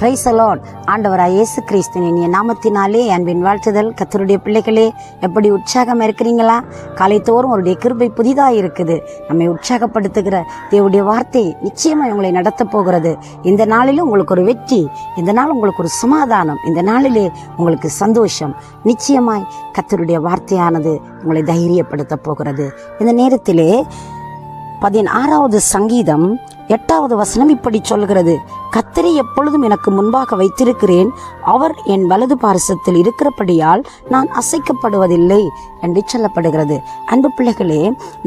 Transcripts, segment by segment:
Praise the Lord. ஆண்டவராய் இயேசு கிறிஸ்துவின் இனிய நாமத்தினாலே அன்பின் வாழ்த்துதல். கர்த்தருடைய பிள்ளைகளே, எப்படி உற்சாகமாக இருக்கிறீங்களா? காலைத்தோறும் அவருடைய கிருபை புதிதாக இருக்குது. நம்மை உற்சாகப்படுத்துகிற தேவனுடைய வார்த்தை நிச்சயமாக உங்களை நடத்தப் போகிறது. இந்த நாளிலும் உங்களுக்கு ஒரு வெற்றி, இந்த நாள் உங்களுக்கு ஒரு சமாதானம், இந்த நாளிலே உங்களுக்கு சந்தோஷம். நிச்சயமாய் கர்த்தருடைய வார்த்தையானது உங்களை தைரியப்படுத்த போகிறது. இந்த நேரத்திலே 16வது சங்கீதம் 8வது வசனம் இப்படி சொல்கிறது: கர்த்தரை எப்பொழுதும் எனக்கு முன்பாக வைத்திருக்கிறேன், அவர் என் வலது பாரசத்தில் இருக்கிறபடியால் நான் அசைக்கப்படுவதில்லை என்று சொல்லப்படுகிறது. அன்பு பிள்ளைகளே,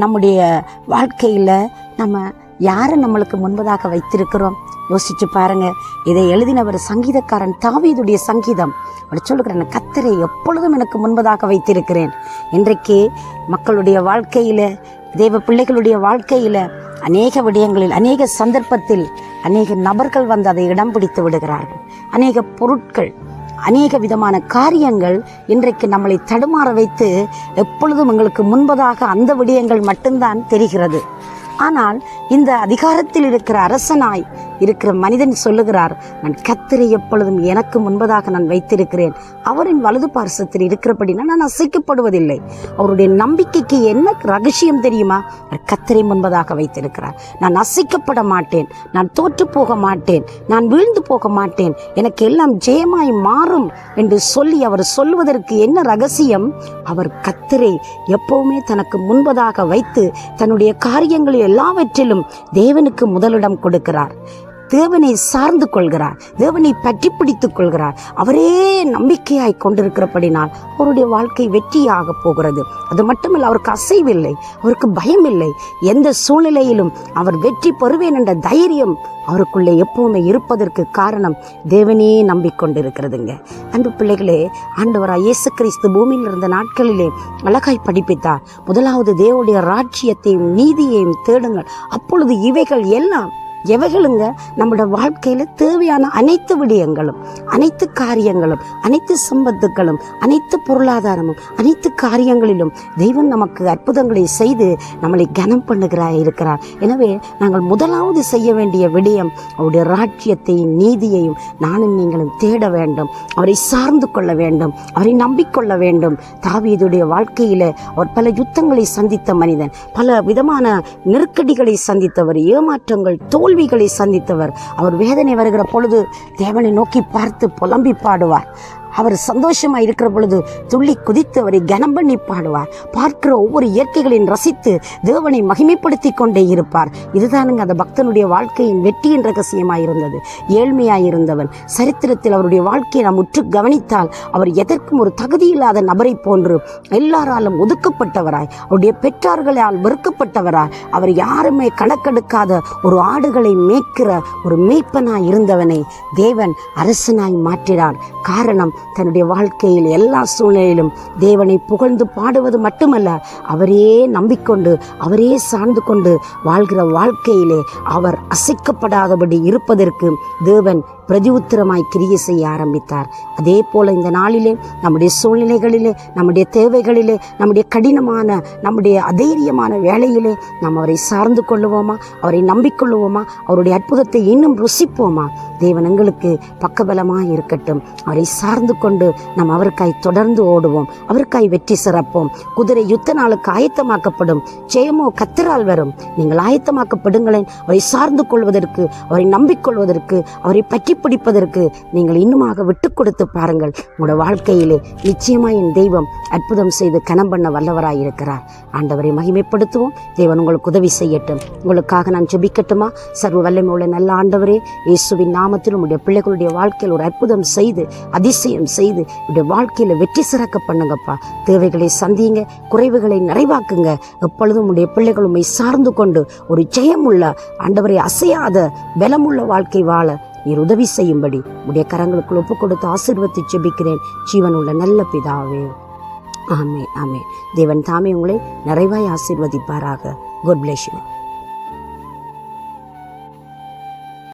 நம்முடைய வாழ்க்கையில் நம்ம யாரை நம்மளுக்கு முன்பதாக வைத்திருக்கிறோம்? யோசிச்சு பாருங்க. இதை எழுதினவர் சங்கீதக்காரன் தாவீதுடைய சங்கீதம். அவர் சொல்லுகிறேன், கர்த்தரை எப்பொழுதும் எனக்கு முன்பதாக வைத்திருக்கிறேன். இன்றைக்கு மக்களுடைய வாழ்க்கையில், தேவ பிள்ளைகளுடைய வாழ்க்கையில் அநேக விடயங்களில், அநேக சந்தர்ப்பத்தில் அநேக நபர்கள் வந்து அதை இடம் பிடித்து விடுகிறார்கள். அநேக பொருட்கள், அநேக விதமான காரியங்கள் இன்றைக்கு நம்மளை தடுமாற வைத்து எப்பொழுதும் எங்களுக்கு முன்பதாக அந்த விடயங்கள் மட்டும்தான் தெரிகிறது. ஆனால் இந்த அதிகாரத்தில் இருக்கிற அரசனாய் இருக்கிற மனிதன் சொல்லுகிறார், நான் கர்த்தரை எப்பொழுதும் எனக்கு முன்பதாக நான் வைத்திருக்கிறேன், அவரின் வலது பார்சத்தில் இருக்கிறபடினா நான் அசைக்கப்படுவதில்லை. அவருடைய நம்பிக்கைக்கு என்ன ரகசியம் தெரியுமா? கர்த்தரை முன்பதாக வைத்திருக்கிறார். நான் அசைக்கப்பட மாட்டேன், நான் தோற்று போக மாட்டேன், நான் வீழ்ந்து போக மாட்டேன், எனக்கு எல்லாம் ஜெயமாய் மாறும் என்று சொல்லி அவர் சொல்வதற்கு என்ன ரகசியம்? அவர் கர்த்தரை எப்பவுமே தனக்கு முன்பதாக வைத்து தன்னுடைய காரியங்களில் எல்லாவற்றிலும் தேவனுக்கு முதலிடம் கொடுக்கிறார். தேவனை சார்ந்து கொள்கிறார், தேவனை பற்றி பிடித்துக் கொள்கிறார். அவரே நம்பிக்கையாய் கொண்டிருக்கிறபடினால் அவருடைய வாழ்க்கை வெற்றியாக போகிறது. அது மட்டுமல்ல, அவருக்கு அசைவில்லை, அவருக்கு பயம் இல்லை. எந்த சூழ்நிலையிலும் அவர் வெற்றி பெறுவேன் என்ற தைரியம் அவருக்குள்ளே எப்பவுமே இருப்பதற்கு காரணம் தேவனே நம்பிக்கொண்டிருக்கிறதுங்க. அன்பு பிள்ளைகளே, ஆண்டவராய் இயேசு கிறிஸ்து பூமியில் இருந்த நாட்களிலே அழகாய் படிப்பித்தார். முதலாவது தேவனுடைய ராஜ்யத்தையும் நீதியையும் தேடுங்கள், அப்பொழுது இவைகள் எல்லாம் எவைகளுங்க? நம்முடைய வாழ்க்கையில் தேவையான அனைத்து விடயங்களும், அனைத்து காரியங்களும், அனைத்து சம்பத்துக்களும், அனைத்து பொருளாதாரமும், அனைத்து காரியங்களிலும் தெய்வம் நமக்கு அற்புதங்களை செய்து நம்மளை கனம் பண்ணுகிறார் இருக்கிறார். எனவே நாங்கள் முதலாவது செய்ய வேண்டிய விடயம் அவருடைய ராஜ்யத்தையும் நீதியையும் நானும் நீங்களும் தேட வேண்டும். அவரை சார்ந்து கொள்ள வேண்டும், அவரை நம்பிக்கொள்ள வேண்டும். தாவீதுடைய வாழ்க்கையில் அவர் பல யுத்தங்களை சந்தித்த மனிதன், பல விதமான நெருக்கடிகளை சந்தித்தவர், ஏமாற்றங்கள், தோல்விகளை சந்தித்தவர். அவர் வேதனை வருகிற பொழுது தேவனை நோக்கி பார்த்து புலம்பி பாடுவார். அவர் சந்தோஷமாக இருக்கிற பொழுது துள்ளி குதித்து அவரை கனம் பண்ணி பாடுவார். பார்க்கிற ஒவ்வொரு இயற்கைகளையும் ரசித்து தேவனை மகிமைப்படுத்தி கொண்டே இருப்பார். இதுதானுங்க அந்த பக்தனுடைய வாழ்க்கையின் வெற்றியின் ரகசியமாக இருந்தது. ஏழ்மையாக இருந்தவன், சரித்திரத்தில் அவருடைய வாழ்க்கையை நாம் உற்று கவனித்தால் அவர் எதற்கும் ஒரு தகுதியில்லாத நபரை போன்று எல்லாராலும் ஒதுக்கப்பட்டவராய், அவருடைய பெற்றார்களால் வெறுக்கப்பட்டவராய், அவர் யாருமே கணக்கெடுக்காத ஒரு ஆடுகளை மேய்க்கிற ஒரு மேய்ப்பனாய் இருந்தவனை தேவன் அரசனாய் மாற்றினார். காரணம், தன்னுடைய வாழ்க்கையில் எல்லா சூழ்நிலையிலும் தேவனை புகழ்ந்து பாடுவது மட்டுமல்ல, அவரே நம்பிக்கொண்டு அவரே சார்ந்து கொண்டு வாழ்கிற வாழ்க்கையிலே அவர் அசைக்கப்படாதபடி இருப்பதற்கு தேவன் பிரதி உத்திரமாய் கிரியை செய்ய ஆரம்பித்தார். அதே போல இந்த நாளிலே நம்முடைய சூழ்நிலைகளிலே, நம்முடைய தேவைகளிலே, நம்முடைய கடினமான, நம்முடைய அதைரியமான வேளையிலே நாம் அவரை சார்ந்து கொள்ளுவோமா? அவரை நம்பிக்கொள்ளுவோமா? அவருடைய அற்புதத்தை இன்னும் ருசிப்போமா? தேவன் எங்களுக்கு பக்கபலமாக இருக்கட்டும். அவரை சார்ந்து கொண்டு நாம் அவருக்காய் தொடர்ந்து ஓடுவோம், அவருக்காய் வெற்றி சிறப்போம். குதிரை யுத்த நாளுக்கு ஆயத்தமாக்கப்படும், ஜெயமோ கர்த்தரால் வரும். நீங்கள் ஆயத்தமாக்கப்படுங்களேன். அவரை சார்ந்து கொள்வதற்கு, அவரை நம்பிக்கொள்வதற்கு, அவரை பற்றி பிடிப்பதற்கு நீங்கள் இன்னுமாக விட்டு கொடுத்து பாருங்கள். உங்களோட வாழ்க்கையிலே நிச்சயமாய் என் தெய்வம் அற்புதம் செய்து கனம் பண்ண வல்லவராய் இருக்கிறார். ஆண்டவரை மகிமைப்படுத்துவோம். தேவன் உங்களுக்கு உதவி செய்யட்டும். உங்களுக்காக நான் ஜெபிக்கட்டுமா? சர்வ வல்லமை உள்ள நல்ல ஆண்டவரே, இயேசுவின் நாமத்தில் உங்களுடைய பிள்ளைகளுடைய வாழ்க்கையில் ஒரு அற்புதம் செய்து, அதிசயம் செய்து, உங்களுடைய வாழ்க்கையில் வெற்றி சிறக்க பண்ணுங்கப்பா. தேவைகளை சந்திங்க, குறைவுகளை நிறைவாக்குங்க. எப்பொழுதும் உங்களுடைய பிள்ளைகள் உண்மை சார்ந்து கொண்டு ஒரு ஜெயமுள்ள, ஆண்டவரை அசையாத பலமுள்ள வாழ்க்கை வாழ நீர் உதவி செய்யும்படி உடைய கரங்களுக்குள் ஒப்பு கொடுத்து ஆசீர்வதித்து ஜெபிக்கிறேன் ஜீவன் உள்ள நல்ல பிதாவே. ஆமென், ஆமென். தேவன் தாமே உங்களை நிறைவாய் ஆசீர்வதிப்பாராக. God bless you.